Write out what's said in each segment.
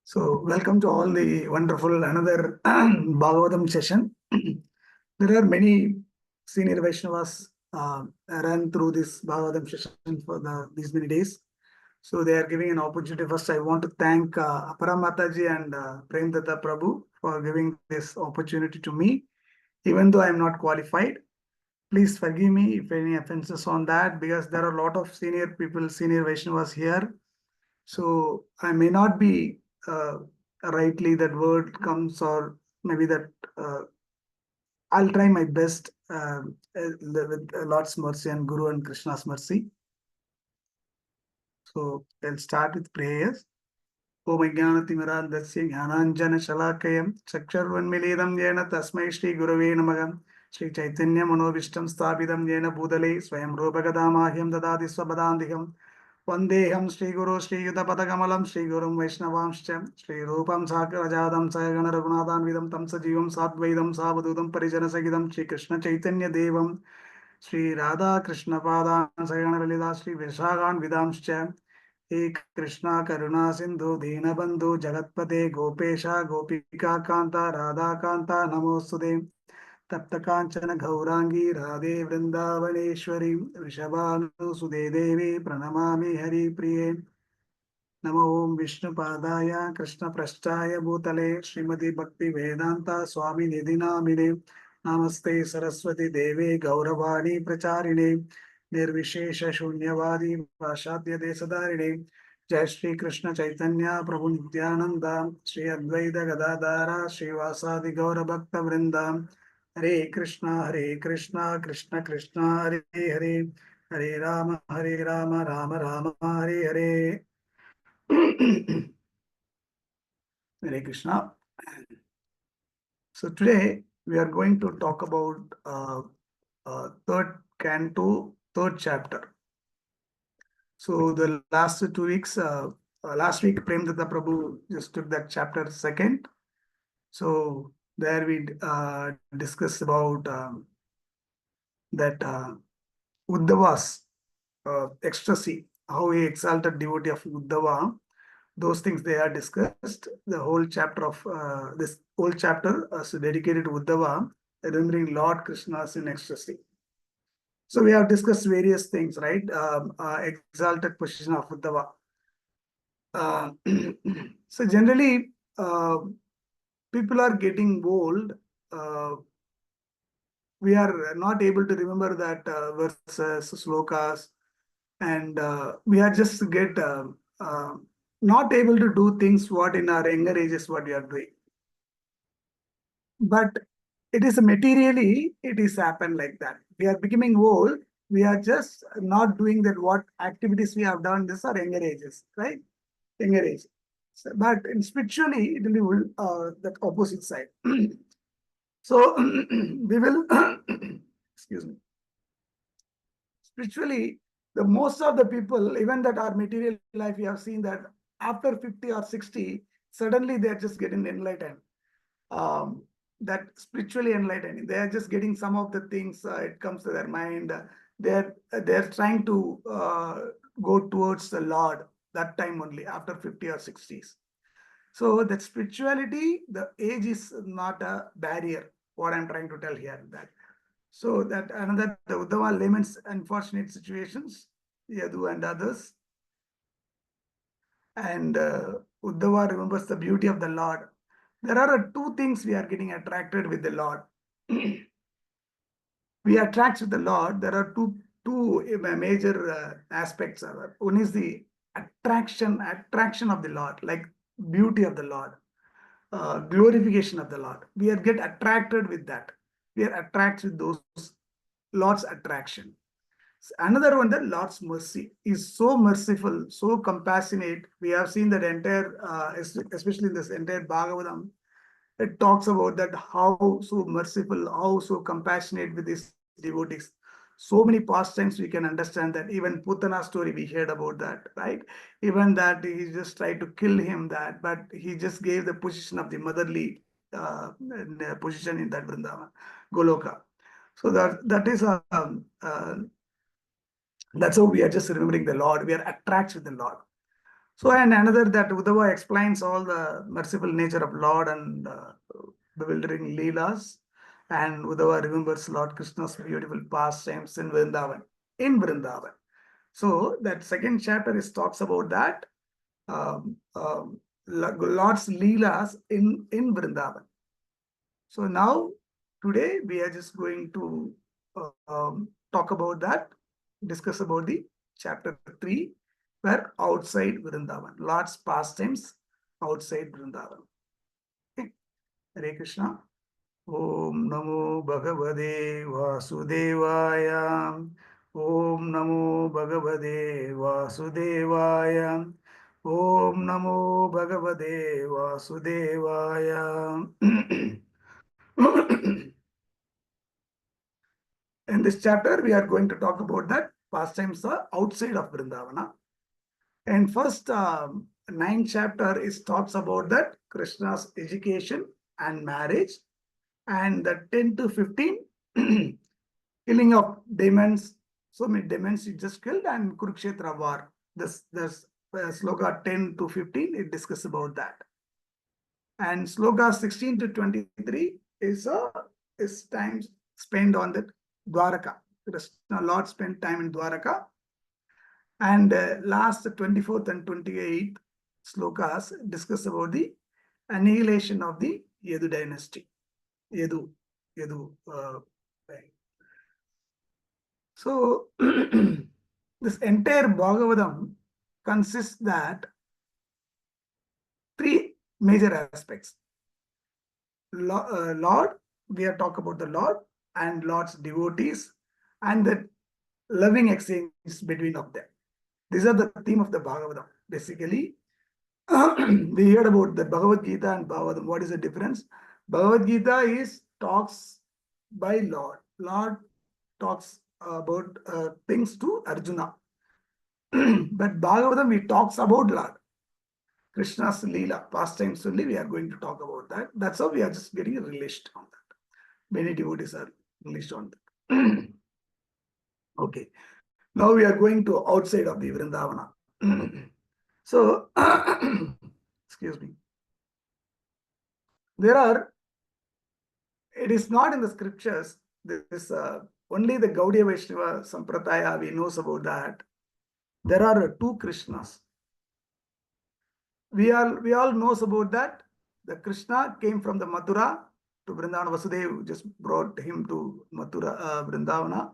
So, welcome to all the wonderful another Bhagavatam session. There are many senior Vaishnavas run through this Bhagavatam session for these many days. So, they are giving an opportunity. First, I want to thank Apara Mataji and Prem Datta Prabhu for giving this opportunity to me, even though I am not qualified. Please forgive me if any offenses on that, because there are a lot of senior people, senior Vaishnavas here. So I may not be rightly that word comes, or maybe that I'll try my best with Lord's mercy and Guru and Krishna's mercy. So I'll start with prayers. Om Jnanatimirandasya Jnananjana Shalakayam Chakshurvanmilidam Yena Tasmai Shri Gurave Namagam Shri Chaitanya Manobishtam Sthapitam Yena Bhudale Swayam Rupagadamahyam Dadadi Swabadandiham Vandeham Shri Guru Shri Yudapatagamalam Shri Gurum Vaishnavamshcham Shri Rupam Sakarajadam Sayagana Raghunadan Vidam Tam Sajivam Sadvaidam Savadudam Parijana Sagidam Shri Krishna Chaitanya Devam Shri Radha Krishna Padan Sayagana Lila Shri Vishagan Vidamshcham हे कृष्णा करुणा सिंधु दीनबंधु जगतपते गोपेशा गोपिका कांता राधा कांता नमोस्तुते तप्त कांचन गौरांगी राधे वृंदावनेश्वरी वृषभानुसुदे देवी प्रणमामि हरिप्रिये नमो ओं विष्णुपादाय कृष्णप्रष्टाय भूतले श्रीमती भक्ति वेदांता स्वामी निधि नामिने नमस्ते सरस्वती देवे गौरवाणी प्रचारिणे निर्विशेष शून्यवादी पाशाद्य देशधारिणे जय श्री कृष्ण चैतन्य प्रभु नित्यानंद श्री अद्वैत गदाधारा श्रीवासादि गौर भक्त वृंदा हरे Krishna Krishna Krishna Hare Hare Hare Ram Ram Ram Hare Hare Hare Krishna. So today we are going to talk about third canto, third chapter. So the last 2 weeks, last week Prem Datta Prabhu just took that chapter second. So there we discussed about that Uddhava's ecstasy, how he exalted devotee of Uddhava. Those things they are discussed. The whole chapter of this whole chapter is dedicated to Uddhava, remembering Lord Krishna's in ecstasy. So we have discussed various things, right? Exalted position of Uddhava. So generally, people are getting old. We are not able to remember that verses, slokas, and we are just not able to do things what in our younger ages what we are doing. But it is materially, it is happened like that. We are becoming old. We are just not doing that what activities we have done. These are younger ages, right? Younger age. So, but in spiritually, it will be that opposite side. So we will, excuse me. Spiritually, the most of the people, even that are material life, we have seen that after 50 or 60, suddenly they are just getting enlightened. That spiritually enlightened. They are just getting some of the things. It comes to their mind. They're trying to go towards the Lord that time only after 50 or 60s. So that spirituality, the age is not a barrier. What I'm trying to tell here that. So that another the Uddhava laments unfortunate situations, Yadu and others. And Uddhava remembers the beauty of the Lord. There are two things we are getting attracted with the Lord. We attract with the Lord. There are two major aspects of it. One is the attraction of the Lord, like beauty of the Lord, glorification of the Lord. We are get attracted with that. We are attracted with those Lord's attraction. Another one, the Lord's mercy is so merciful, so compassionate. We have seen that entire, especially in this entire Bhagavatam, it talks about that how so merciful, how so compassionate with these devotees. So many pastimes we can understand that. Even Putana story we heard about that, right? Even that he just tried to kill him, that, but he just gave the position of the motherly position in that Vrindavan, Goloka. So that is That's how we are just remembering the Lord. We are attracted with the Lord. So, and another that Uddhava explains all the merciful nature of Lord and bewildering Leelas. And Uddhava remembers Lord Krishna's beautiful pastimes in Vrindavan. In Vrindavan. So, that second chapter is talks about that Lord's Leelas in Vrindavan. So now, today we are just going to talk about that, discuss about the chapter 3, where outside Vrindavan, Lord's pastimes outside Vrindavan. Okay. Hare Krishna. Om Namo Bhagavate Vasudevaya. Om Namo Bhagavate Vasudevaya. Om Namo Bhagavate Vasudevaya. In this chapter, we are going to talk about that pastimes are outside of Vrindavana. And first 9 chapter is talks about that Krishna's education and marriage, and the 10 to 15 killing of demons. So many demons he just killed, and Kurukshetra war. This sloka 10 to 15 it discusses about that. And sloka 16 to 23 is time spent on the Dwaraka. Krishna Lord spent time in Dwaraka. And last 24th and 28th slokas discuss about the annihilation of the Yadu dynasty. Yadu. So this entire Bhagavatam consists that 3 major aspects. Lord, we are talking about the Lord and Lord's devotees and the loving exchange between of them. These are the theme of the Bhagavatam. Basically, we heard about the Bhagavad Gita and Bhagavatam. What is the difference? Bhagavad Gita is talks by Lord. Lord talks about things to Arjuna. But Bhagavatam, we talks about Lord. Krishna's Leela, pastimes only, we are going to talk about that. That's how we are just getting released on that. Many devotees are released on that. Okay. Now we are going to outside of the Vrindavana. So, excuse me. It is not in the scriptures. This only the Gaudiya Vaishnava Sampradaya we knows about that. There are 2 Krishnas. We all knows about that. The Krishna came from the Mathura to Vrindavana. Vasudeva just brought him to Mathura, Vrindavana,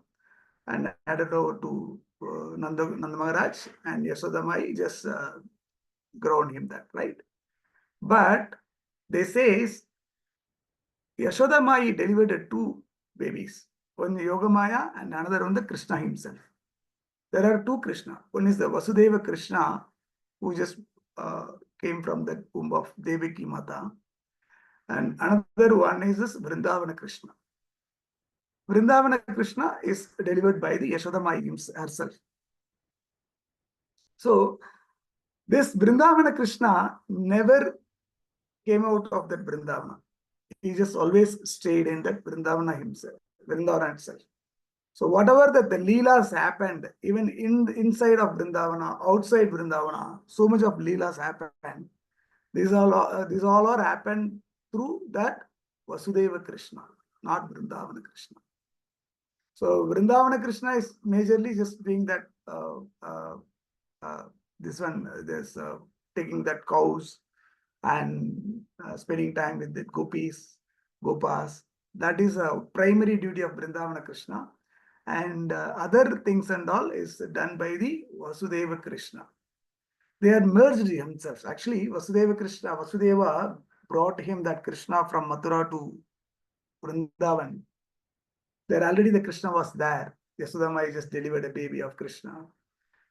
and added over to Nanda Maharaj, and Yasodamai just grown him that, right? But they says Yashodamai delivered 2 babies, one Yogamaya and another one the Krishna himself. There are 2 Krishna. One is the Vasudeva Krishna, who just came from the womb of Devaki Mata, and another one is this Vrindavana Krishna. Vrindavana Krishna is delivered by the Yashodamai herself. So this Vrindavana Krishna never came out of that Vrindavana. He just always stayed in that Vrindavana himself, Vrindavana itself. So whatever that the Leelas happened, even inside of Vrindavana, outside Vrindavana, so much of Leelas happened. These all are happened through that Vasudeva Krishna, not Vrindavana Krishna. So Vrindavana Krishna is majorly just being that this one, there's taking that cows and spending time with the gopis, gopas. That is a primary duty of Vrindavana Krishna. And other things and all is done by the Vasudeva Krishna. They are merged themselves. Actually, Vasudeva brought him that Krishna from Mathura to Vrindavan. There already the Krishna was there. Yasodamai just delivered a baby of Krishna.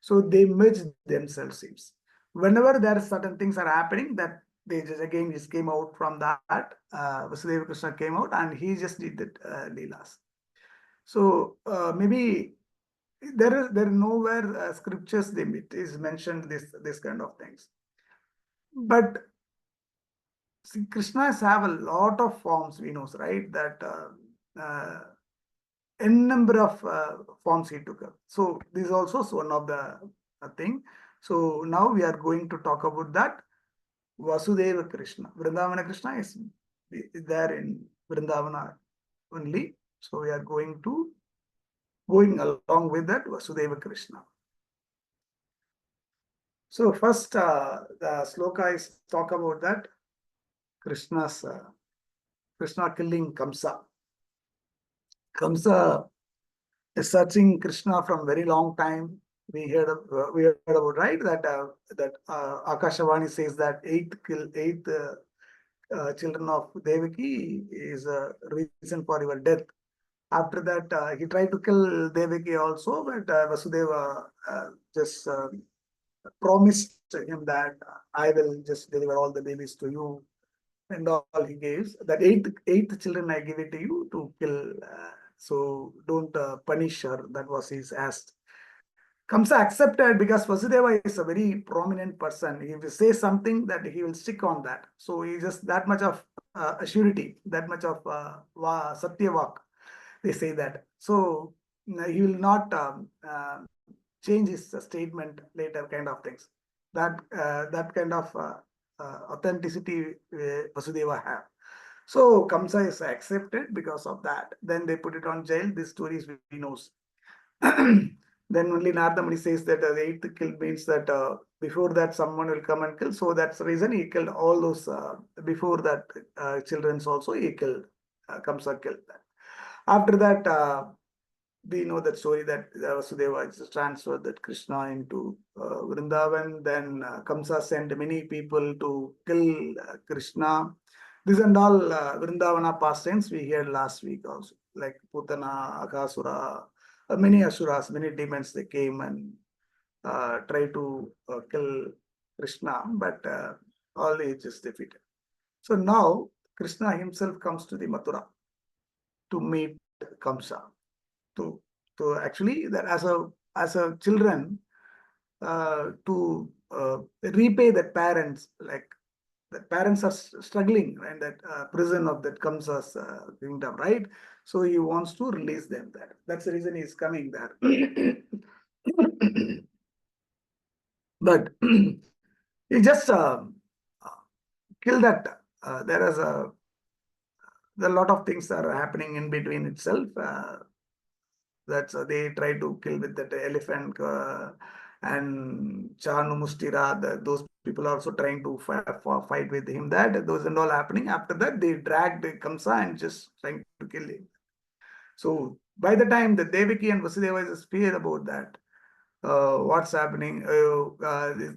So they merged themselves. Seems. Whenever there are certain things are happening, that they just came out from that. Vasudeva Krishna came out and he just did that Leelas. So maybe there nowhere scriptures it is mentioned this kind of things. But see, Krishnas have a lot of forms, we know, right? That n number of forms he took up. So this is also one of the thing. So now we are going to talk about that Vasudeva Krishna. Vrindavana Krishna is there in Vrindavana only. So we are going along with that Vasudeva Krishna. So first the sloka is talk about that Krishna killing Kamsa. Kamsa is searching Krishna from very long time. We heard about, right, that Akashavani says that eight children of Devaki is a reason for your death. After that, he tried to kill Devaki also, but Vasudeva just promised him that I will just deliver all the babies to you, and all he gives. That eighth children I give it to you to kill. So don't punish her. That was his asked. Kamsa accepted because Vasudeva is a very prominent person. If he says something, that he will stick on that. So he just that much of assurity, that much of Satyavak. They say that. So he will not change his statement later, kind of things. That kind of authenticity Vasudeva have. So Kamsa is accepted because of that. Then they put it on jail. This story is we knows. Then only Nardamani says that the eighth kill means that before that someone will come and kill. So that's the reason he killed all those before that children's also he killed. Kamsa killed that. After that, we know that story that Vasudeva just transferred that Krishna into Vrindavan. Then Kamsa sent many people to kill Krishna. This and all Vrindavana pastimes we heard last week also, like Putana, Akasura, many asuras, many demons, they came and tried to kill Krishna, but all is just defeated. So now Krishna himself comes to the Mathura to meet Kamsa. To actually that as a children to repay the parents, like the parents are struggling in that prison of that Kamsa's kingdom, right? So he wants to release them there. That's the reason he's coming there. But he just killed that. There is a lot of things are happening in between itself. That's they try to kill with that elephant and Chanu Mustira. Those people are also trying to fight with him. That those and all happening. After that, they dragged Kamsa and just trying to kill him. So by the time the Devaki and Vasudeva is fear about that, what's happening?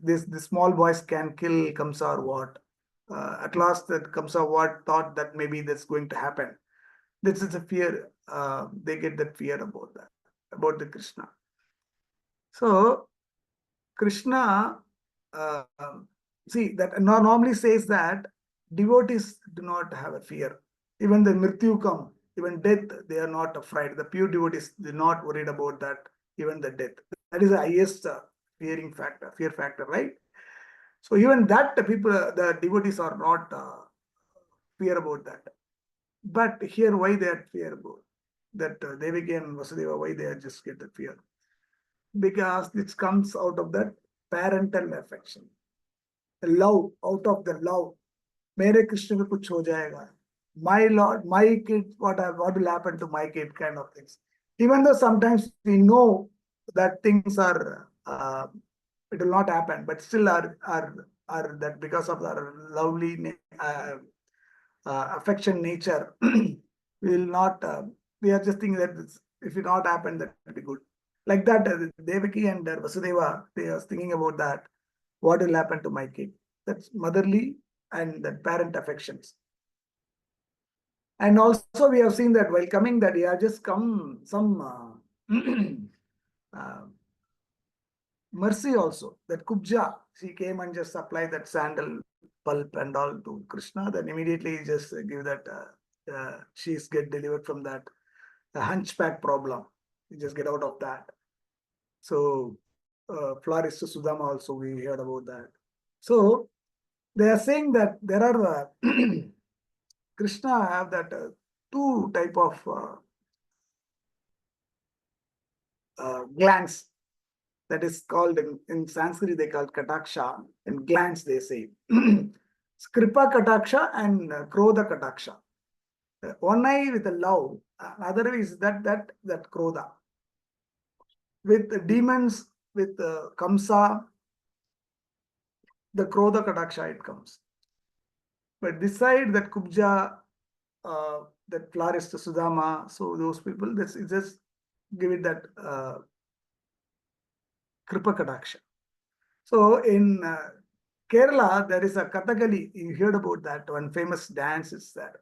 This small boys can kill Kamsa or what? At last, that Kamsa what thought that maybe that's going to happen. This is a fear. They get that fear about that, about the Krishna. So Krishna, uh, see that normally says that devotees do not have a fear. Even the mrityu come, even death, they are not afraid. The pure devotees, they're not worried about that, even the death. That is the highest fear factor, right? So even that the people, the devotees are not fear about that. But here, why they are fear about that Devaki and Vasudeva, why they are just get the fear? Because this comes out of that parental affection, the love, out of the love. Mere Krishna ko kuch ho jayega. My Lord, my kid, what will happen to my kid, kind of things. Even though sometimes we know that things are, it will not happen, but still are that because of our lovely affection nature, we will not, we are just thinking that if it not happen, that will be good. Like that, Devaki and Vasudeva, they are thinking about that. What will happen to my kid? That's motherly and that parent affections. And also we have seen that while coming that he has just come some mercy also. That Kubja, she came and just applied that sandal pulp and all to Krishna. Then immediately just give that, she's get delivered from that hunchback problem. You just get out of that. So Florist Sudama also we heard about that. So they are saying that there are Krishna have that two type of glance. That is called in Sanskrit, they call kataksha, and glance they say. Kripa kataksha and krodha kataksha. One eye with a love, other is that krodha. With demons, with kamsa, the krodha kataksha it comes. But this side, that kubja, that florist Sudama, so those people, this is just give it that kripa kataksha. So in Kerala, there is a Kathakali. You heard about that one famous dance is there.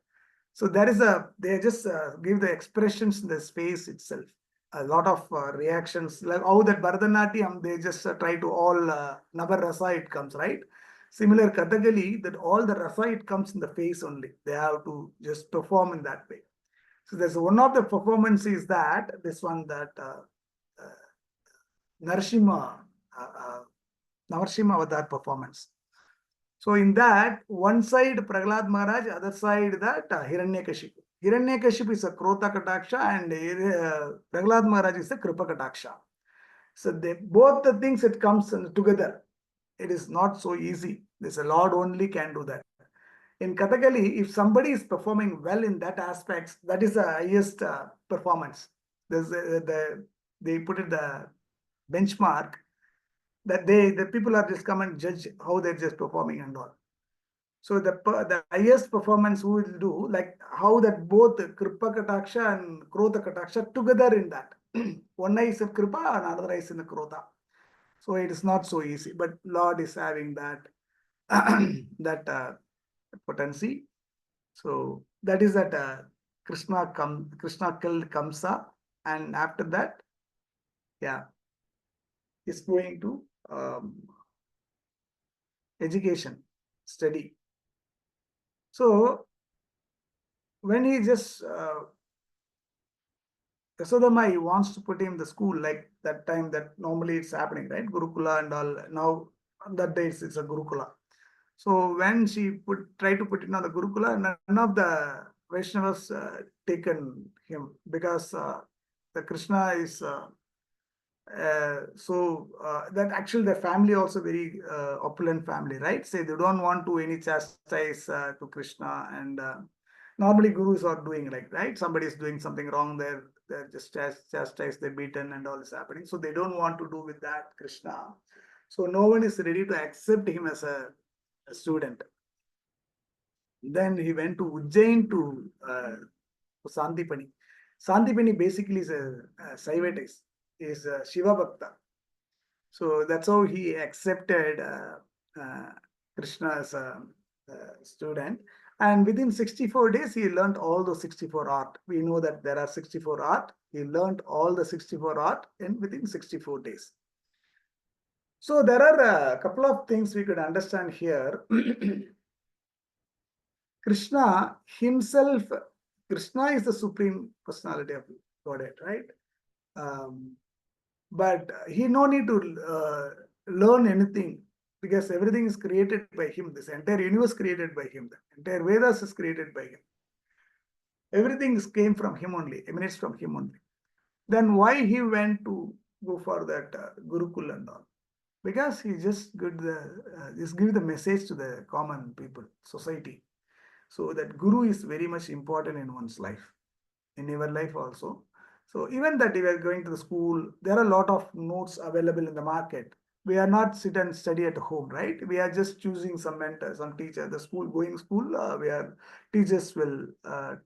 So there is they just give the expressions in the space itself. A lot of reactions, like how that Bharatanatyam, they just try to all Nava Rasa, it comes, right? Similar Kathakali, that all the Rasa, it comes in the face only. They have to just perform in that way. So there's one of the performances that, this one, that Narsimha, Navarshima Avatar performance. So in that, one side Prahlad Maharaj, other side that Hiranyakashipu. Hiranyakashipu is a Krota Kataksha and Prahlad Maharaj is a Kripa Kataksha. So they, both the things, it comes together. It is not so easy. This a Lord only can do that. In Kathakali, if somebody is performing well in that aspects, that is the highest performance. They put it the benchmark that the people are just come and judge how they're just performing and all. So the highest performance who will do, like how that both Kripa Kataksha and Krodha Kataksha together in that. One eye is in Kripa and another eye is in the Krodha. So it is not so easy, but Lord is having that that potency. So that is that Krishna killed Kamsa, and after that, yeah, is going to education, study. So when he just Yasodamai wants to put him in the school, like that time that normally it's happening, right? Gurukula and all. Now on that day it's a Gurukula. So when she tried to put it on the Gurukula, none of the Vaishnavas taken him, because the Krishna is that actually the family also very opulent family, right? Say they don't want to any chastise to Krishna, and normally gurus are doing like, right? Somebody is doing something wrong, they're just chastised, they're beaten, and all is happening. So they don't want to do with that Krishna. So no one is ready to accept him as a student. Then he went to Ujjain to Sandipani. Sandipani basically is a Saivatist, is a Shiva Bhakta. So that's how he accepted Krishna as a student. And within 64 days, he learned all those 64 art. We know that there are 64 art. He learned all the 64 art within 64 days. So there are a couple of things we could understand here. Krishna himself, Krishna is the supreme personality of Godhead, right? But he no need to learn anything, because everything is created by him. This entire universe created by him. The entire Vedas is created by him. Everything came from him only, emanates from him only. Then why he went to go for that Gurukul and all? Because he just give the message to the common people, society. So that Guru is very much important in one's life, in your life also. So even that we are going to the school, there are a lot of notes available in the market. We are not sit and study at home, right? We are just choosing some mentor, some teacher. The school, where teachers will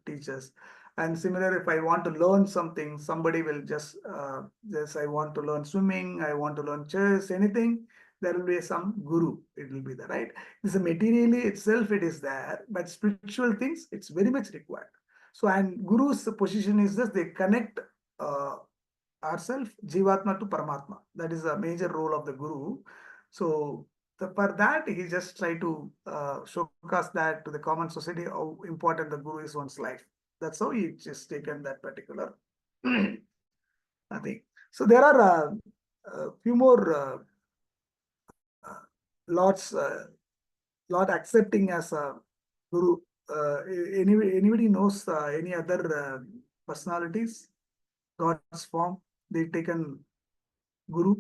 teach us. And similar, if I want to learn something, somebody will just I want to learn swimming, I want to learn chess, anything. There will be some guru. It will be there, right? This materially itself, it is there, but spiritual things, it's very much required. So, and Guru's position is this, they connect ourselves, Jivatma to Paramatma. That is a major role of the Guru. So, for that, he just tried to showcase that to the common society, how important the Guru is one's life. That's how he just taken that particular thing. So, there are a few more lots, Lord accepting as a Guru. Anybody knows any other personalities, God's form? they taken Guru.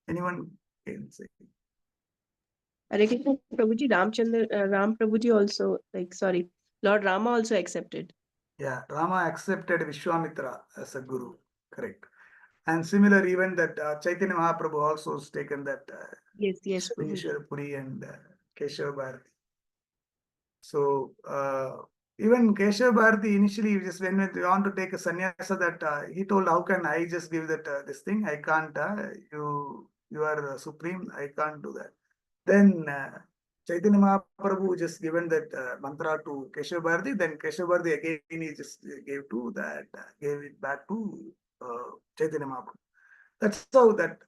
Anyone can say? Hare Krishna Prabhuji, Ram Prabhuji also, Lord Rama also accepted. Yeah, Rama accepted Vishwamitra as a Guru, correct. And similar even that Chaitanya Mahaprabhu also has taken that Yes, Prabhuji. Ishwar Puri and Keshav Bharati. So even Keshav Bharati initially just when we want to take a sannyasa, that he told, how can I just give that this thing? I can't. You are supreme. I can't do that. Then Chaitanya Mahaprabhu just given that mantra to Keshav Bharati. Then Keshav Bharati again he just gave it back to Chaitanya Mahaprabhu. That's how that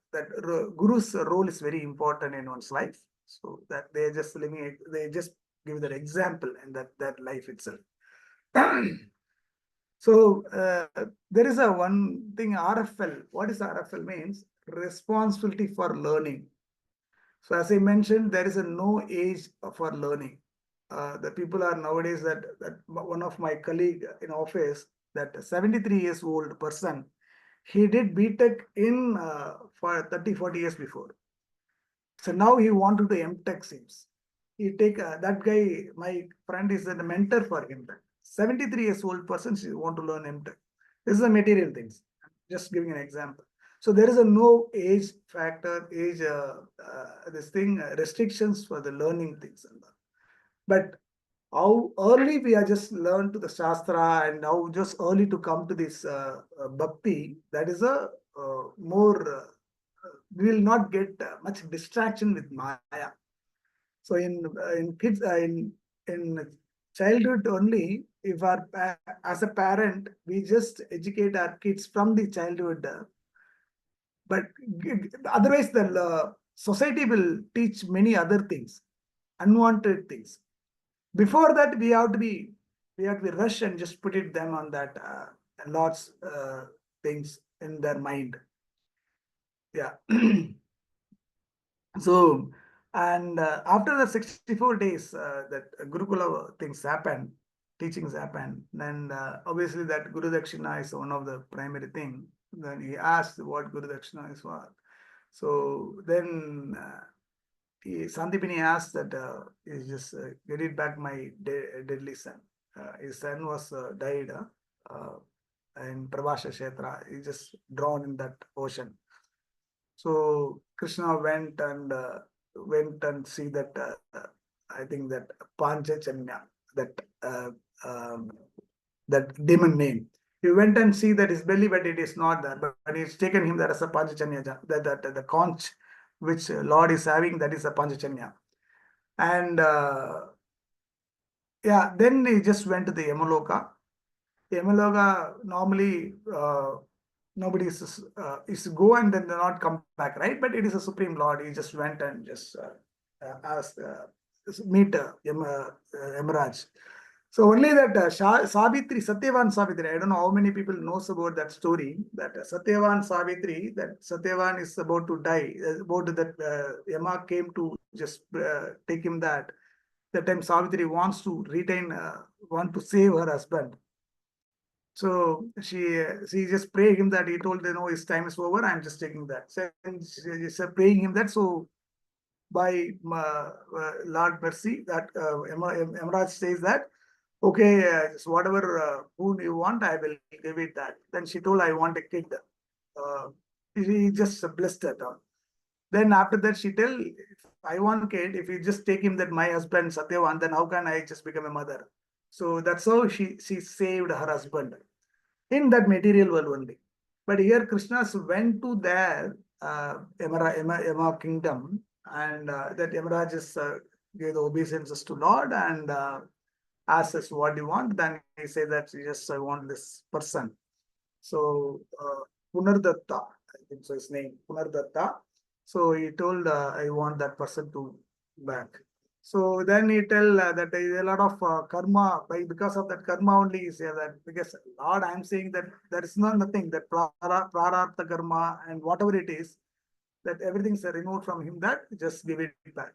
Guru's role is very important in one's life. So that they just living it, they just give that example and that life itself. So there is a one thing, RFL. What is RFL means? Responsibility for learning. So as I mentioned, there is a no age for learning. The people are nowadays that one of my colleague in office, that 73 years old person, he did BTech in for 30, 40 years before. So now he wanted to MTech seems. He take that guy, my friend is a mentor for him. 73 years old person, she want to learn MTech. This is the material things. Just giving an example. So there is a no age factor, this thing, restrictions for the learning things. But how early we are just learned to the Shastra and how just early to come to this Bhakti, that is a more, we will not get much distraction with Maya. So in kids, in childhood only, if our, as a parent, we just educate our kids from the childhood, but otherwise the society will teach many other things, unwanted things. Before that, we have to be rush and just put it them on that lots things in their mind. Yeah. So and after the 64 days that Gurukula things happen, teachings happen, then obviously that Guru Dakshina is one of the primary thing. Then he asked what Guru Dakshina is what. So then Sandipini asked that he just get it back my deadly son. His son was died in Prabhasha Kshetra. He just drowned in that ocean. So Krishna went and see that I think that Panchachanya, that that demon name. He went and see that his belly, but it is not there. But he's taken him there as a Panchachanya, that the conch which Lord is having, that is a Panchachanya. And yeah, then he just went to the Yamaloka. Yamaloka normally nobody is go and then they not come back, right? But it is a supreme Lord. He just went and just asked meet Yamaraj. So only that Savitri, Satyavan Savitri, I don't know how many people knows about that story, that Satyavan Savitri, that Satyavan is about to die, about that Yama came to just take him that. That time Savitri wants to retain, want to save her husband. So she just prayed him that he told, no, his time is over. I'm just taking that. So she's praying him that. So by Lord mercy, that Emerald says that, okay, just whatever food you want, I will give it that. Then she told, I want a kid. He just blessed her. Then after that, she tell, if I want kid, if you just take him that my husband Satyavan, then how can I just become a mother? So that's how she saved her husband in that material world only. But here Krishna went to their Yama kingdom, and that Yamaraj just gave the obeisances to Lord and asked us what do you want. Then he said that yes, I want this person. So Punardatta, I think so his name, Punardatta. So he told, I want that person to back. So then he tell that there is a lot of karma, because of that karma only he say that, because Lord, I am saying that there is nothing, that prarartha karma and whatever it is, that everything is removed from him, that just give it back.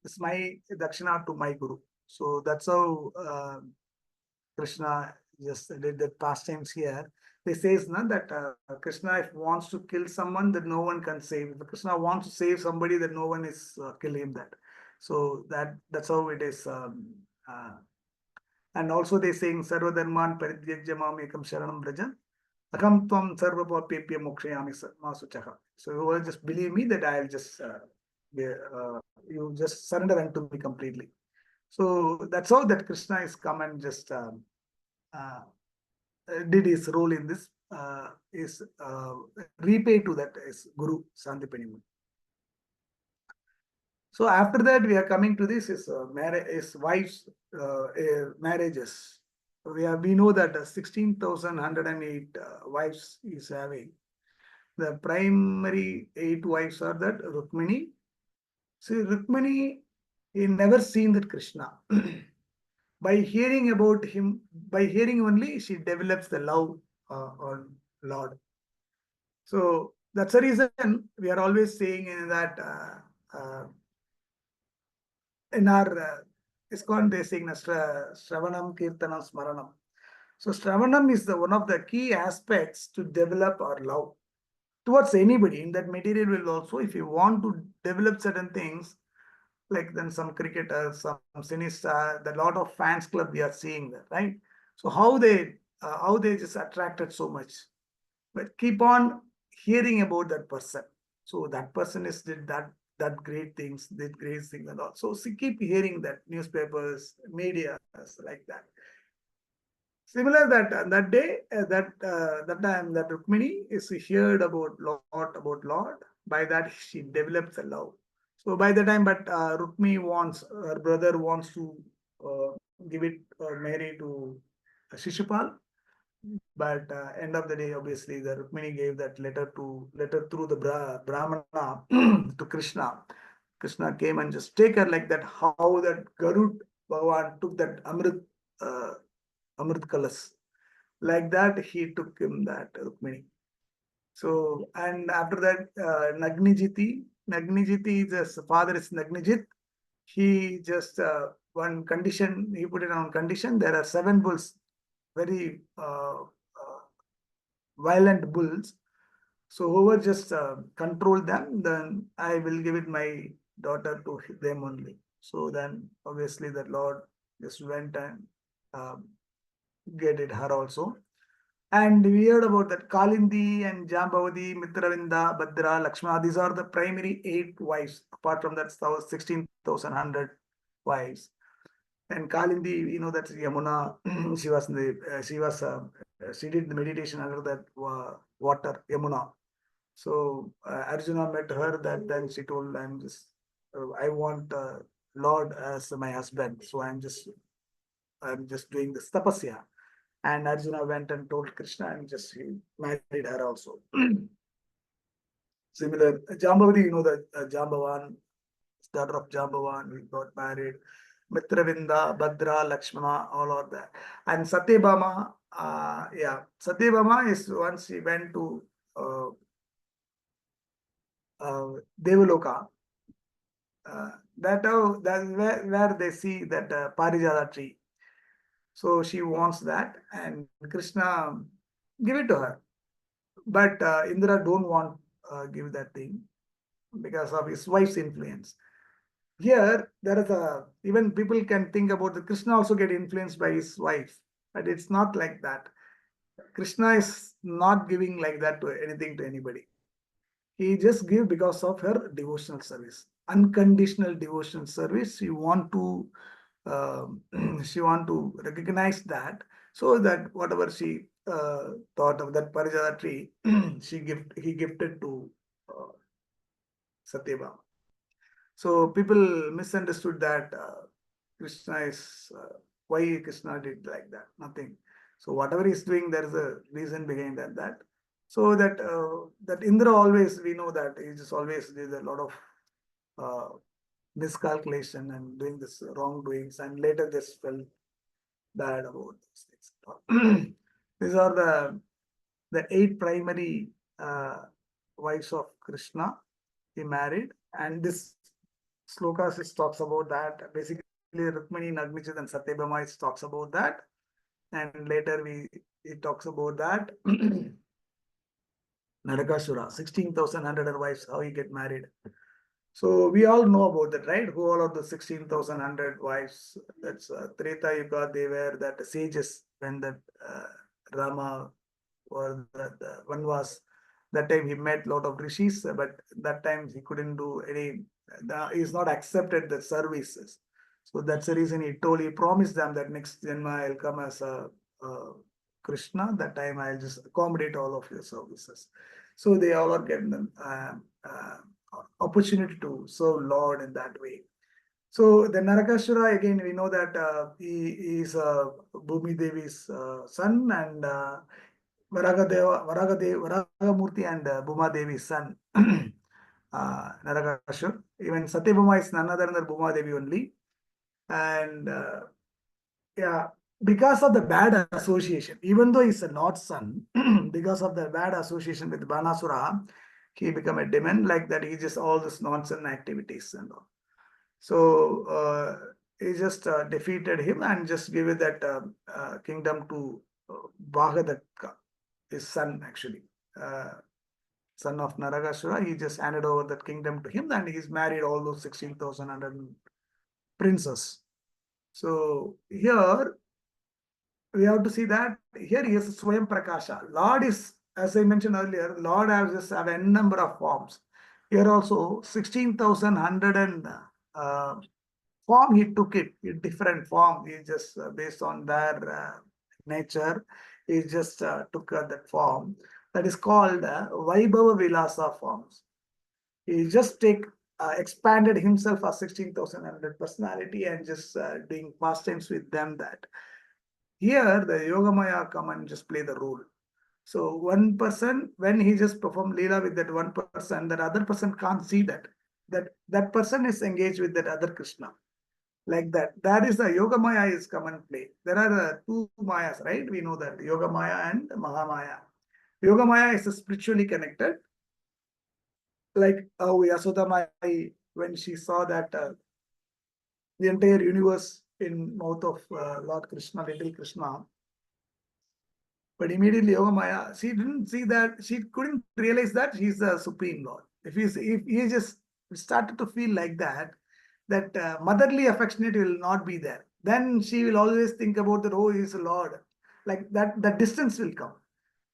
It's my dakshina to my guru. So that's how Krishna just did the pastimes here. they says that Krishna, if wants to kill someone, that no one can save. If Krishna wants to save somebody, that no one is killing him. So that's how it is. And also they saying Sarva Dharman Parityajya Mam Ekam Sharanam Braja Akam Tvam Sarva Papepya Mokshayami Masuchaha. So you will just believe me that I will just you just surrender unto me completely. So that's how that Krishna is come and just did his role in this, is repay to that is Guru Sandipani. So after that, we are coming to this is marriage, is wives marriages. We know that 16,108 wives is having. The primary 8 wives are that Rukmini. See, Rukmini, he never seen that Krishna. By hearing about him, by hearing only, she develops the love on Lord. So that's the reason we are always saying that in our ISKCON, they saying Shravanam, Kirtanam, Smaranam. So Shravanam is one of the key aspects to develop our love towards anybody. In that material will also, if you want to develop certain things, like then some cricketers, some cineasta, the lot of fans club we are seeing there, right? So how they just attracted so much, but keep on hearing about that person. So that person is did that great things, did great things and all. So keep hearing that newspapers, media, like that. Similar that day, that time that Rukmini is heard about Lord. By that she develops a love. So by the time, but Rukmini wants, her brother wants to give it or marry to Shishupal. But end of the day, obviously, the Rukmini gave that letter through the Brahmana to Krishna. Krishna came and just take her like that. How that Garud Bhagavan took that Amrit Kalas. Like that, he took him that Rukmini. So, and after that, Nagnijiti, his father is Nagnijit. He just, one condition, he put it on condition, there are 7 bulls, very violent bulls. So whoever just control them, then I will give it my daughter to them only. So then obviously the Lord just went and get it her also. And we heard about that Kalindi and Jambavati, Mitravinda, Bhadra, Lakshmana. These are the primary 8 wives. Apart from that, 16,100 wives. And Kalindi, you know, that's Yamuna. she was she did the meditation under that water, Yamuna. So Arjuna met her. That then she told, I want Lord as my husband. So I'm just doing this tapasya. And Arjuna went and told Krishna, and just he married her also. Similar, Jambavati, you know that Jambavan, daughter of Jambavan, we got married. Mitravinda, Bhadra, Lakshmana, all of that. And Satyabhama, Satyabhama is once she went to Devaloka. That's where they see that Parijata tree. So she wants that, and Krishna give it to her. But Indra don't want give that thing because of his wife's influence. Here, there is even people can think about the Krishna also get influenced by his wife, but it's not like that. Krishna is not giving like that to anything to anybody. He just give because of her devotional service, unconditional devotional service. She want to she want to recognize that, so that whatever she thought of that Parijata tree, he gifted to Satyabhama. So people misunderstood that Krishna is why Krishna did like that. Nothing. So whatever he's doing, there is a reason behind that. So that Indra always, we know that he just always did a lot of miscalculation and doing this wrongdoings, and later just felt bad about those things. These are the 8 primary wives of Krishna he married, and this slokas talks about that. Basically, Rukmini, Nagnijit, and Satyabhama talks about that. and later it talks about that. Narakasura, 16,100 wives, how he get married. So we all know about that, right? Who all are the 16,100 wives? That's Treta Yuga. They were that sages when that Rama or the one was. That time he met lot of rishis, but that time he couldn't do any. He's not accepted the services. So that's the reason he promised them that next Janma I'll come as a Krishna. That time I'll just accommodate all of your services. So they all are getting them. Opportunity to serve Lord in that way. So the Narakasura, again, we know that he is Bhumi Devi's son, and Varagamurti and Bhuma Devi's son, Narakasura. Even Satyabhama is none other than Bhuma Devi only. And yeah, because of the bad association, even though he's a Lord's son, because of the bad association with Banasura, he become a demon like that. He just all this nonsense activities and all. So he just defeated him and just gave it that kingdom to Bhagadatta, his son actually, son of Narakasura. He just handed over that kingdom to him, and he's married all those 16,100 princes. So here we have to see that here he is Swayam Prakasha. Lord is, as I mentioned earlier, Lord has just have n number of forms. Here also 16,100 and form he took it in different form. He just based on their nature, he just took that form. That is called Vaibhava Vilasa forms. He just expanded himself as 16,100 personality and just doing pastimes with them that. Here, the Yogamaya come and just play the role. So one person, when he just perform Leela with that one person, that other person can't see that. That person is engaged with that other Krishna. Like that. That is the Yogamaya is come and play. There are two Mayas, right? We know that Yogamaya and Mahamaya. Yogamaya is spiritually connected. Like how Yasodamai, when she saw that the entire universe in mouth of Lord Krishna, little Krishna. But immediately Yogamaya, she didn't see that, she couldn't realize that he's the Supreme Lord. If he just started to feel like that, motherly affectionate will not be there. Then she will always think about that, oh, he's a Lord. Like that distance will come.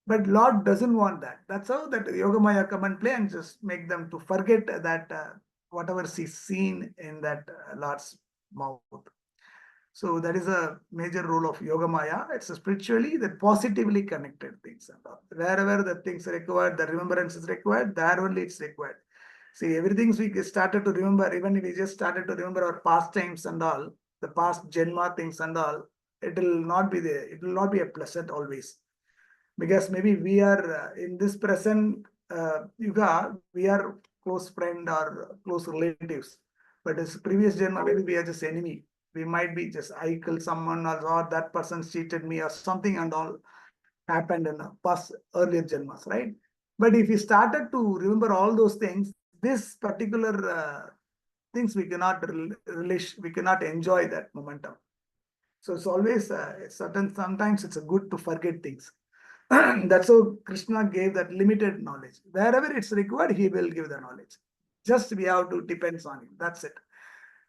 But Lord doesn't want that. That's how that Yogamaya come and play and just make them to forget that whatever she's seen in that Lord's mouth. So that is a major role of Yogamaya. It's a spiritually, that positively connected things. Wherever the things are required, the remembrance is required, there only it's required. See, everything we started to remember, even if we just started to remember our past times and all, the past Janma things and all, it will not be there. It will not be a pleasant always. Because maybe we are in this present Yuga, we are close friend or close relatives. But as previous Janma, maybe we are just enemy. We might be just, I killed someone or that person cheated me or something and all happened in the past earlier Janmas, right? But if we started to remember all those things, this particular things we cannot relish, we cannot enjoy that momentum. So it's always sometimes it's a good to forget things. That's how Krishna gave that limited knowledge. Wherever it's required, he will give the knowledge. Just we have to depends on him. That's it.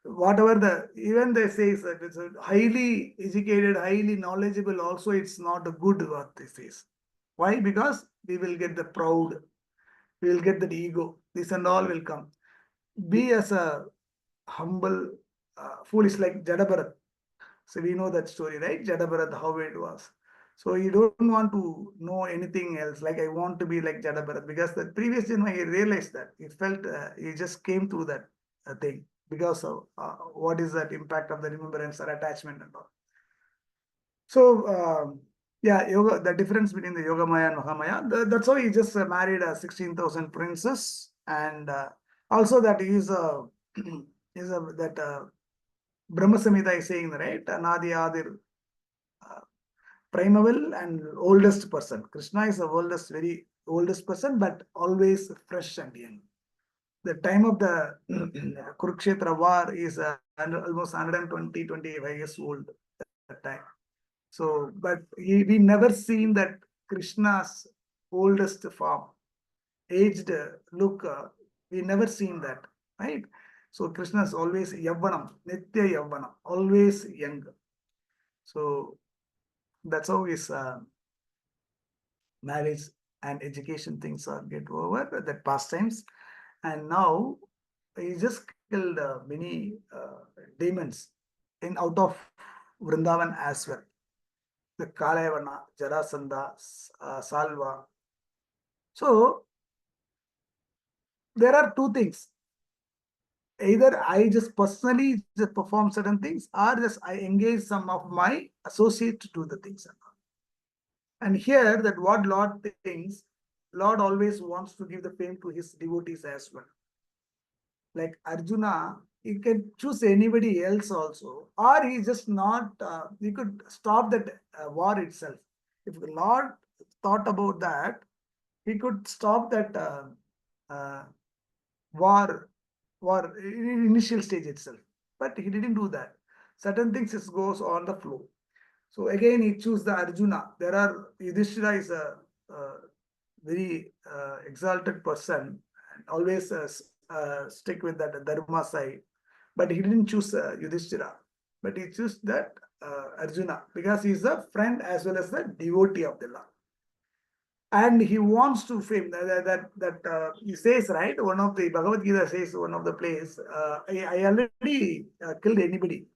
Whatever even they say that it's a highly educated, highly knowledgeable, also it's not a good what they say. Why? Because we will get the proud, we will get the ego. This and all will come. Be as a humble, foolish like Jadabharat. So we know that story, right? Jadabharat, how it was. So you don't want to know anything else. Like I want to be like Jadabharat because the previous Janma he realized that he felt he just came through that thing because of what is that impact of the remembrance or attachment and all. So yeah, yoga. The difference between the Yogamaya and Mahamaya. That's why he just married 16,000 princes, and also that he is a is a that. Brahma Samhita is saying, right? Anadi Adir, primeval and oldest person. Krishna is the oldest, very oldest person, but always fresh and young. The time of the Kurukshetra war is almost 120, 25 years old at that time. So, but we never seen that Krishna's oldest form, aged look. We never seen that, right? So Krishna is always Yavvanam, Nitya Yavvanam, always young. So that's how his marriage and education things are get over, that pastimes. And now he just killed many demons in out of Vrindavan as well. The Kalayavana, Jarasandha, Salva. So there are two things. Either I just personally just perform certain things, or just I engage some of my associate to do the things. And here that what Lord thinks, Lord always wants to give the fame to his devotees as well. Like Arjuna, he can choose anybody else also, or he just not, he could stop that war itself. If the Lord thought about that, he could stop that uh, war, in initial stage itself. But he didn't do that. Certain things just goes on the flow. So again, he choose the Arjuna. There are Yudhishthira is a very exalted person, and always stick with that Dharma side. But he didn't choose Yudhishthira, but he chose that Arjuna because he is a friend as well as the devotee of the Lord. And he wants to fame that he says, right, one of the Bhagavad Gita says, one of the place, I already killed anybody.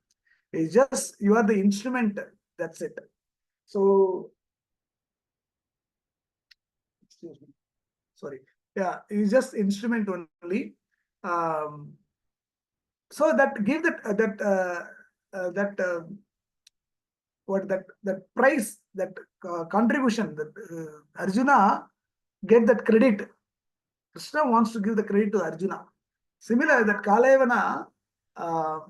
It's just you are the instrument, that's it. So excuse me, sorry, yeah, it's just instrument only. um, so that give that what that price, that contribution, that Arjuna get that credit. Krishna wants to give the credit to Arjuna. Similar that uh,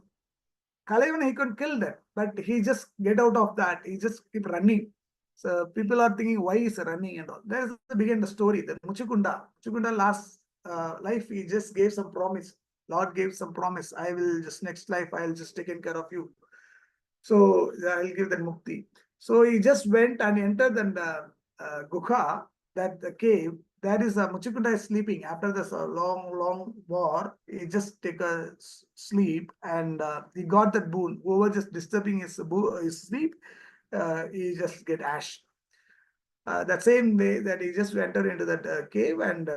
Kalayavana he could kill that, but he just get out of that. He just keep running. So people are thinking why is running and all. There's the begin the story. The Muchukunda last life he just gave some promise. Lord gave some promise. I will just next life I will just taken care of you. So I'll give that mukti. So he just went and entered the gukha, that the cave. There is a Muchikunda is sleeping after this long war. He just take a sleep and he got that boon. Whoever just disturbing his sleep, he just get ash. That same way that he just entered into that cave and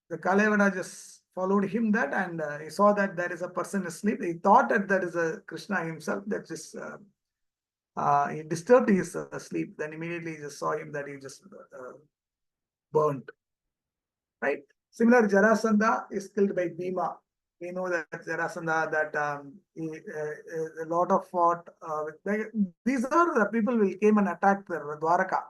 the Kalayavana just followed him that and he saw that there is a person asleep. He thought that there is a Krishna himself that just he disturbed his sleep. Then immediately he just saw him that he just burnt. Right. Similar, Jarasandha is killed by Bhima. We know that Jarasandha that a lot of fought. These are the people will came and attacked the Dwaraka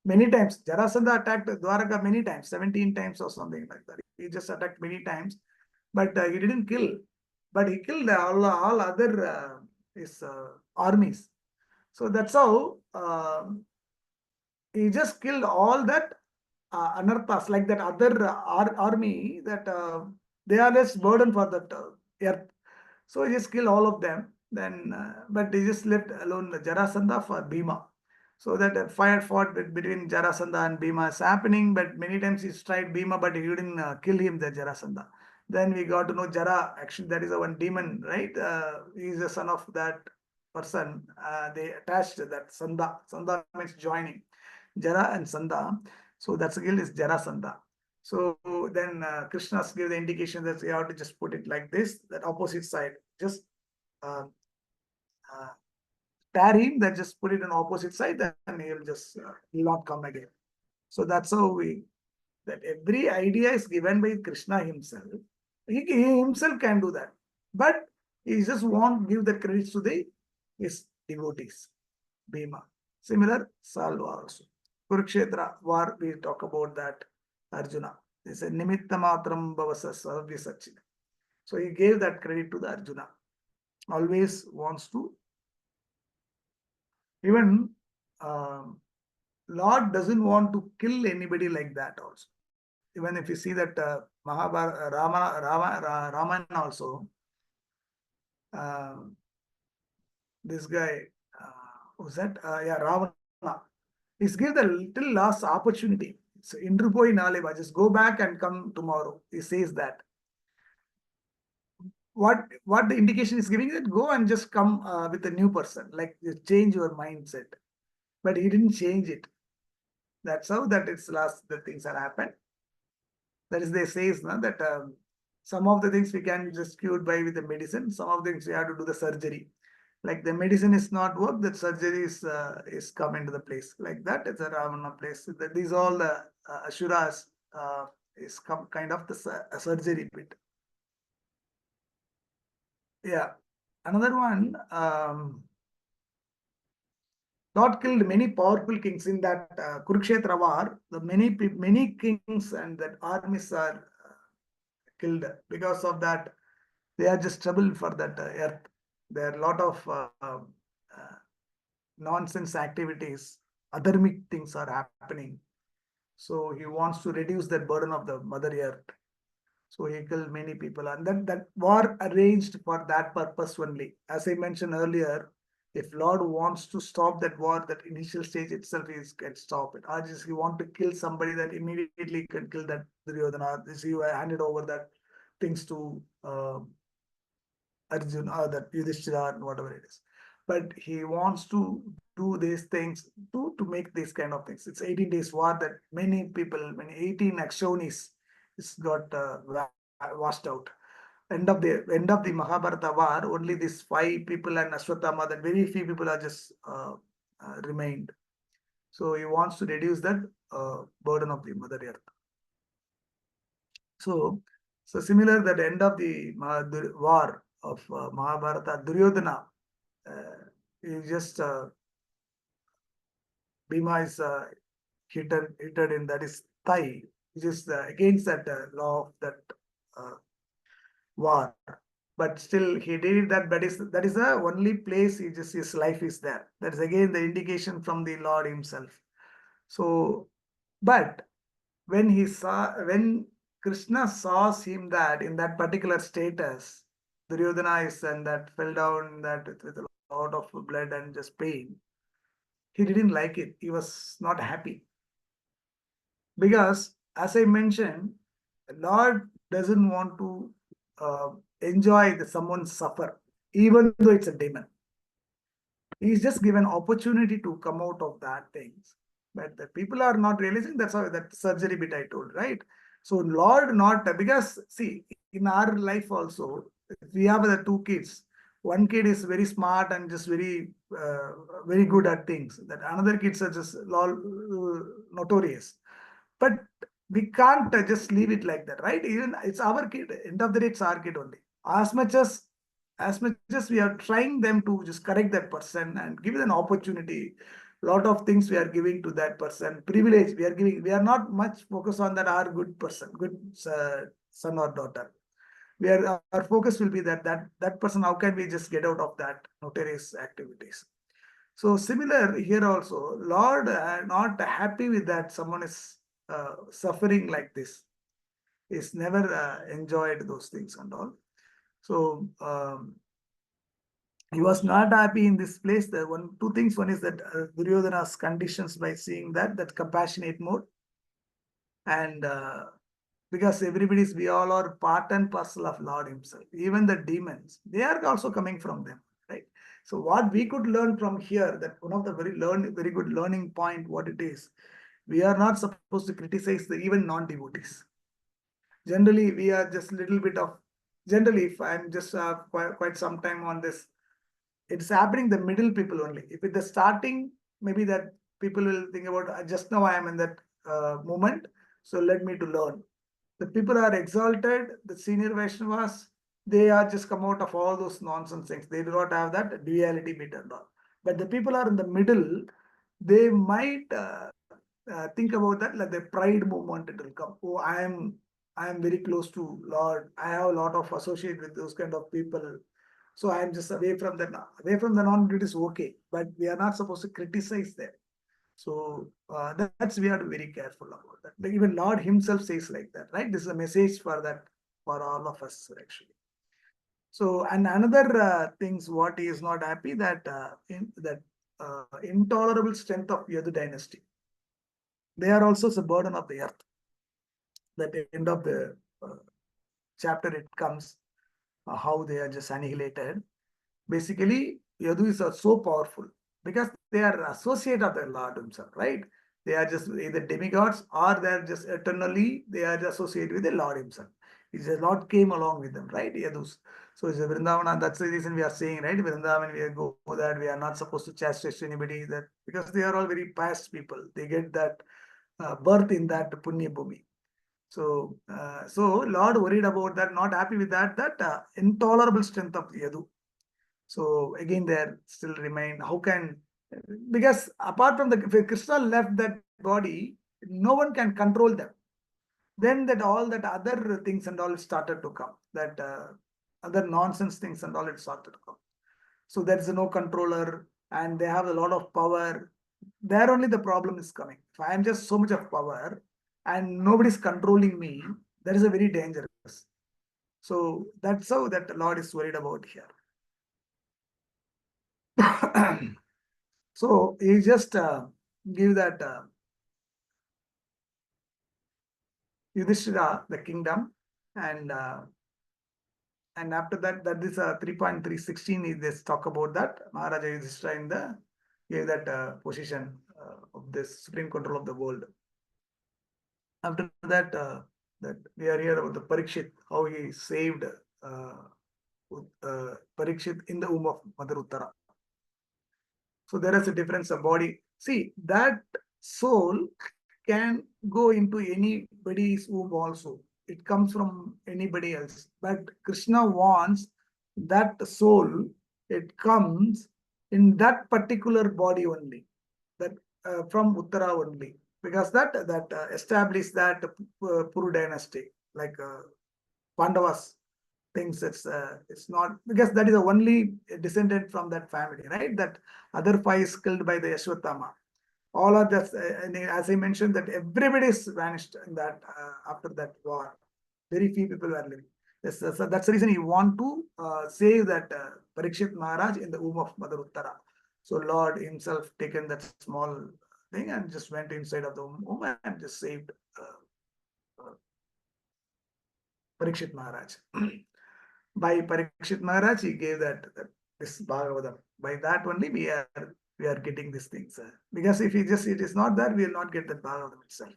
many times. Jarasandha attacked Dwaraka many times, 17 times or something like that. He just attacked many times, but he didn't kill. But he killed all other his armies. So that's how he just killed all that anarthas, like that other army that they are less burden for that earth. So he just killed all of them. Then, but he just left alone Jarasandha for Bhima. So that fire fought between Jarasandha and Bhima is happening, but many times he tried Bhima, but he didn't kill him, the Jarasandha. Then we got to know Jara, actually that is a one demon, right? He is the son of that person. They attached that Sandha. Sandha means joining. Jara and Sandha. So that skill is Jarasandha. So then Krishna's give the indication that you have to just put it like this, that opposite side. Just uh, uh, tear him, then just put it on opposite side, then he'll just he'll not come again. So that's how that every idea is given by Krishna himself. He himself can do that. But he just won't give the credits to his devotees. Bhima. Similar, Salva also. Kurukshetra war, we talk about that. Arjuna. They say Nimitta Matram Bhavasa Savya Sachina. So he gave that credit to the Arjuna. Always wants to. Even Lord doesn't want to kill anybody like that also. Even if you see that Mahabharata, Ramayana also, uh, this guy, was that? Yeah, Ravana. He's give the little last opportunity. So Indru in Aleva, just go back and come tomorrow. He says that. What the indication is giving that go and just come with a new person, like you change your mindset. But he didn't change it. That's how that it's last the things are happened. That is they says no, that some of the things we can just cure by with the medicine. Some of the things we have to do the surgery. Like the medicine is not work, that surgery is come into the place. Like that, it's a Ravana place. These all the Asuras is come kind of the surgery bit. Yeah. Another one, Lord killed many powerful kings in that Kurukshetra war. The many kings and that armies are killed because of that. They are just trouble for that earth. There are a lot of nonsense activities, adharmic things are happening. So he wants to reduce that burden of the Mother Earth. So he killed many people, and that war arranged for that purpose only. As I mentioned earlier, if Lord wants to stop that war, that initial stage itself is can stop it. Or just he want to kill somebody, that immediately can kill that Duryodhana. This he handed over that things to Arjun or that Yudhishthira and whatever it is. But he wants to do these things to make these kind of things. It's 18 days war that many people, many 18 Akshonis is got washed out. End of the Mahabharata war, only these 5 people and Ashwatthama, that very few people are just remained. So he wants to reduce that burden of the Mother Earth. So similar that end of the war of Mahabharata, Duryodhana, he just Bhima is hit in that is thigh, which is against that law of that uh, war. But still he did that. That is the only place his life is there. That is again the indication from the Lord himself. So, but when Krishna saw him that in that particular status, Duryodhana is and that fell down that with a lot of blood and just pain. He didn't like it. He was not happy. Because as I mentioned, Lord doesn't want to enjoy someone suffer, even though it's a demon. He's just given opportunity to come out of that things. But the people are not realizing that's how that surgery bit I told, right? So Lord not because see in our life also we have the 2 kids. One kid is very smart and just very good at things. That another kids are just notorious. But we can't just leave it like that, right? Even it's our kid. End of the day, it's our kid only. As much as we are trying them to just correct that person and give an opportunity, lot of things we are giving to that person, privilege we are giving. We are not much focused on that our good person, good son or daughter. Our focus will be that person. How can we just get out of that nefarious activities? So similar here also, Lord not happy with that someone is suffering like this. He's never enjoyed those things and all. So he was not happy in this place. The two things. One is that Duryodhana's conditions by seeing that compassionate mode, and because we all are part and parcel of Lord Himself. Even the demons, they are also coming from them, right? So what we could learn from here, that one of the very good learning point, what it is, we are not supposed to criticize even non-devotees. Generally, we are just little bit of. Generally, if I'm just quite some time on this, it's happening the middle people only. If at the starting, maybe that people will think about just now I am in that moment, so let me to learn. The people are exalted, the senior Vaishnavas, they are just come out of all those nonsense things. They do not have that duality bit and all. But the people are in the middle, they might think about that, like the pride movement, it will come. Oh, I am very close to Lord. I have a lot of associate with those kind of people. So I am just away from the non-duty is okay, but we are not supposed to criticize them. So that's we have to be very careful about that. Like even Lord Himself says like that, right? This is a message for that for all of us actually. So and another things what He is not happy that intolerable strength of Yadu dynasty. They are also the burden of the earth. At the end of the chapter, it comes how they are just annihilated. Basically, Yadus are so powerful because they are associate of the Lord himself, right? They are just either demigods or they are just eternally, they are associated with the Lord himself. It's the Lord came along with them, right? Yadus. So it's a Vrindavana, that's the reason we are saying, right? Vrindavan, we go that we are not supposed to chastise anybody, that because they are all very pious people. They get that birth in that Punya Bhumi. So, Lord worried about that, not happy with that, intolerable strength of Yadu. So again, there still remain. How can, because apart from the if Krishna left that body, no one can control them. Then that all that other things and all started to come. That other nonsense things and all it started to come. So there is no controller, and they have a lot of power. There only the problem is coming. If I am just so much of power, and nobody is controlling me, that is a very dangerous. So that's how that the Lord is worried about here. So he just give that Yudhishthira the kingdom, and after that, that is 3.316. He just talk about that Maharaja Yudhishthira in the gave that position of this supreme control of the world. After that, that we are here about the Parikshit, how he saved Parikshit in the womb of Mother Uttara. So there is a difference of body. See, that soul can go into anybody's womb also. It comes from anybody else. But Krishna wants that soul, it comes in that particular body only, that from Uttara only. Because that established that Puru dynasty, like Pandavas thinks it's not, because that is the only descendant from that family, right? That other five is killed by the Yashvatama. All are just, as I mentioned, that everybody is vanished in that after that war. Very few people were living. Yes, so that's the reason he want to save that Parikshit Maharaj in the womb of Mother Uttara. So Lord himself taken that small thing and just went inside of the womb and just saved Parikshit Maharaj. By Parikshit Maharaj, he gave that this Bhagavatam. By that only we are getting these things. Because if it is not that, we will not get that Bhagavatam itself.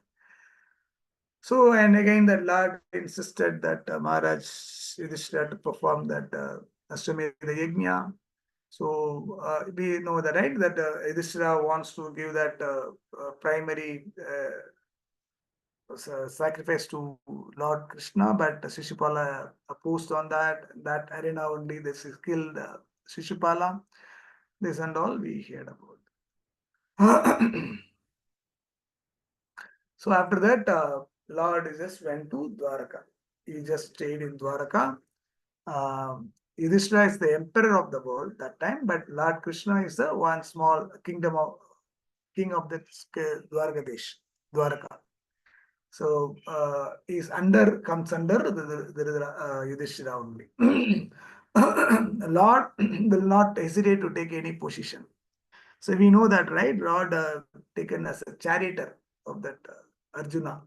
So, and again, that Lord insisted that Maharaj Yudhishthira to perform that Ashwamedha Yajna. So, we know that, right? That Yudhishthira wants to give that primary sacrifice to Lord Krishna, but Shishupala opposed on that. That arena only, this is killed Shishupala. This and all we heard about. So after that, Lord just went to Dwaraka. He just stayed in Dwaraka. Yudhishthira is the emperor of the world that time, but Lord Krishna is the one small kingdom of king of the Dwaraka. So is comes under the Yudhishthira only. Lord will not hesitate to take any position. So we know that, right? Lord taken as a charioteer of that Arjuna.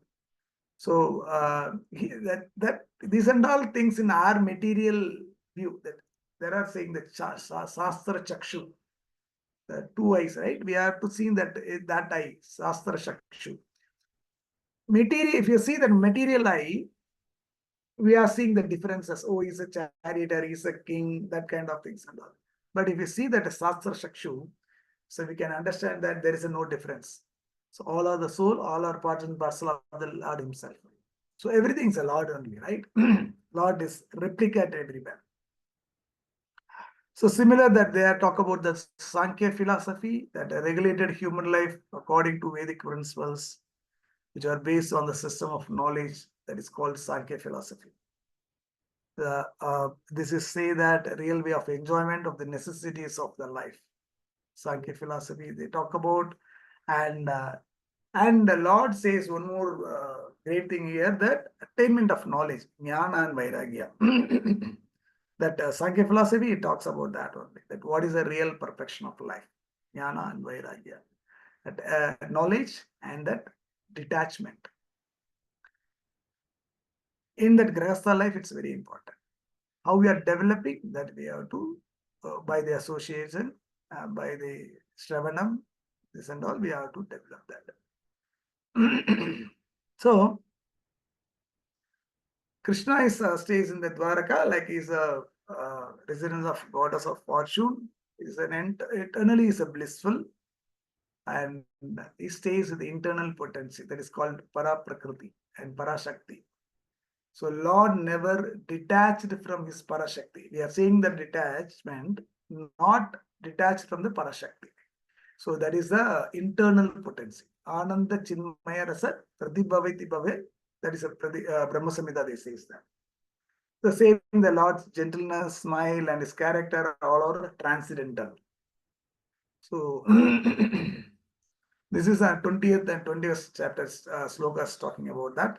So that these and all things in our material view, that there are saying that Shastra Chakshu, the two eyes, right? We have to see that eye, Shastra Chakshu. Material, if you see that material eye, we are seeing the differences. Oh, he's a charioteer, he's a king, that kind of things and all. But if you see that a Shastra Chakshu, so we can understand that there is no difference. So all are the soul, all are part and parcel of the Lord himself. So everything is a Lord only, right? Lord is replicate everywhere. So similar that they are talk about the Sankhya philosophy that regulated human life according to Vedic principles, which are based on the system of knowledge that is called Sankhya philosophy. This is say that real way of enjoyment of the necessities of the life. Sankhya philosophy they talk about, and the Lord says one more great thing here, that attainment of knowledge, jnana and vairagya. That Sankhya philosophy it talks about that only. That what is the real perfection of life. jnana and vairagya. That knowledge and that detachment. In that grahastha life, it's very important. How we are developing that we have to, by the association, by the Shravanam, this and all, we have to develop that. So, Krishna stays in the Dwaraka like he's a residence of goddess of fortune. Is an eternally is a blissful, and he stays with the internal potency that is called Para Prakriti and Parashakti. So Lord never detached from his Parashakti. We are saying the detachment, not detached from the Parashakti. So that is the internal potency. Ananda Chinmaya Rasa Pradibhavati Bhave. That is a Brahma Samhita, they says that. The same, the Lord's gentleness, smile, and his character all are transcendental. So this is our 20th and 20th chapters slokas talking about that.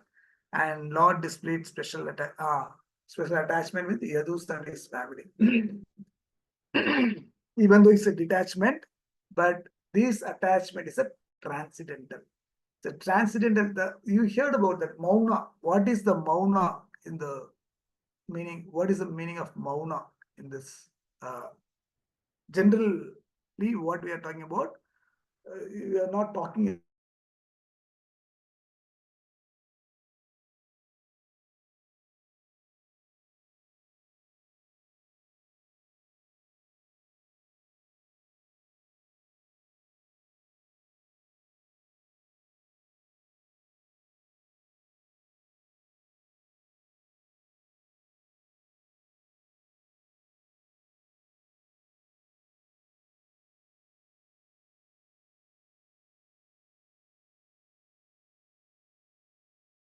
And Lord displayed special attachment with Yadus and his family. Even though it's a detachment, but this attachment is a transcendental. The transcendental, you heard about that mauna. What is the mauna in the meaning? What is the meaning of mauna in this? Generally, what we are talking about, we are not talking